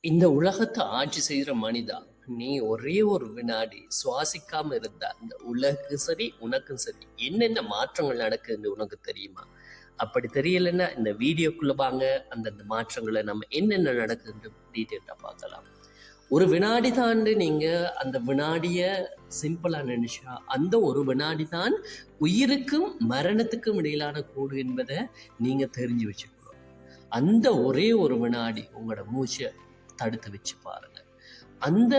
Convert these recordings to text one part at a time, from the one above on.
இந்த உலகத்தை ஆட்சி செய்கிற மனிதா, நீ ஒரே ஒரு வினாடி சுவாசிக்காம இருந்தா இந்த உலகும் சரி உனக்கும் சரி என்னென்ன மாற்றங்கள் நடக்குதுன்னு உனக்கு தெரியுமா? அப்படி தெரியலைன்னா இந்த வீடியோக்குள்ள வாங்க, அந்தந்த மாற்றங்களை நம்ம என்னென்ன நடக்குதுன்னு டீட்டெயிலாக பார்க்கலாம். ஒரு வினாடி தாண்டு நீங்க அந்த வினாடிய சிம்பிளா நினைச்சா அந்த ஒரு வினாடி தான் உயிருக்கும் மரணத்துக்கும் இடையிலான கோடு என்பதை நீங்க தெரிஞ்சு வச்சுக்கணும். அந்த ஒரே ஒரு வினாடி உங்களோட மூச்சை தடுத்து வச்சு பாருங்க. அந்த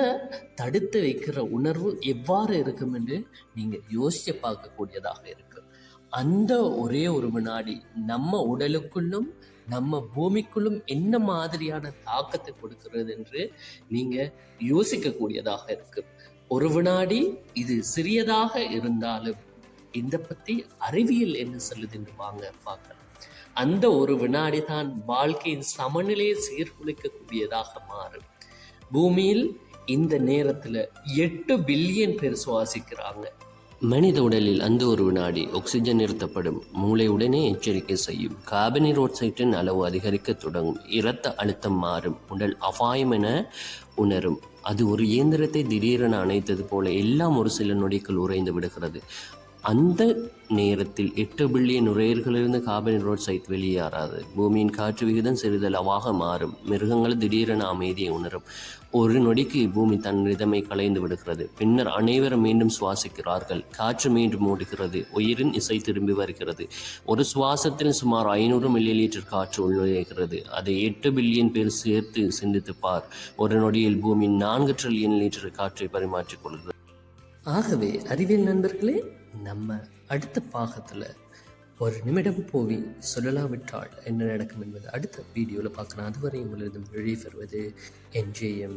தடுத்து வைக்கிற உணர்வு எவ்வாறு இருக்கும் என்று நீங்க யோசிச்சு பார்க்கக்கூடியதாக இருக்கு. அந்த ஒரே ஒரு வினாடி நம்ம உடலுக்குள்ளும் நம்ம பூமிக்குள்ளும் என்ன மாதிரியான தாக்கத்தை கொடுக்கிறது என்று நீங்க யோசிக்கக்கூடியதாக இருக்கு. ஒரு வினாடி இது சிறியதாக இருந்தாலும் இந்த பத்தி அறிவியல் என்ன சொல்லுது என்று வாங்க பார்க்கலாம். அந்த ஒரு வினாடி தான் வாழ்க்கையின் சமநிலையை சீர்குலைக்கக்கூடியதாக மாறும். பூமியில் இந்த நேரத்துல 8 பில்லியன் பேர் சுவாசிக்கிறாங்க. மனித உடலில் அந்த ஒரு வினாடி ஆக்சிஜன் நிறுத்தப்படும். மூளை உடனே எச்சரிக்கை செய்யும். கார்பனீரோட்சைட்டின் அளவு அதிகரிக்க தொடங்கும். இரத்த அழுத்தம் மாறும். உடல் அபாயம் என உணரும். அது ஒரு இயந்திரத்தை திடீரென அணைத்தது போல எல்லாம் ஒரு சில நொடிக்குள் உறைந்து விடுகிறது. அந்த நேரத்தில் 8 பில்லியன் நுரையீரலிருந்து கார்பனீரோட்சைட் வெளியேறாது. பூமியின் காற்று விகிதம் சிறிதளவாக மாறும். மிருகங்கள் திடீரென அமைதியை உணரும். ஒரு நொடிக்கு பூமி தன் ரிதமை கலைந்து விடுகிறது. பின்னர் அனைவரும் மீண்டும் சுவாசிக்கிறார்கள். காற்று மீண்டும் ஓடுகிறது. உயிரின் இசை திரும்பி வருகிறது. ஒரு சுவாசத்தில் சுமார் 500 மில்லி லிட்டர் காற்று உள்நுழைகிறது. அதை 8 பில்லியன் பேர் சேர்த்து சிந்தித்து பார். ஒரு நொடியில் பூமி 4 ட்ரில்லியன் லிட்டர் காற்றை பரிமாற்றிக் கொள்கிறது. ஆகவே அறிவியல் நண்பர்களே, நம்ம அடுத்த பாகத்தில் ஒரு நிமிடம் போய் சொல்லலாவிட்டால் என்ன நடக்கும் என்பது அடுத்த வீடியோவில் பார்க்கலாம். அதுவரை உங்களிடம் விடைபெறுவது NJM.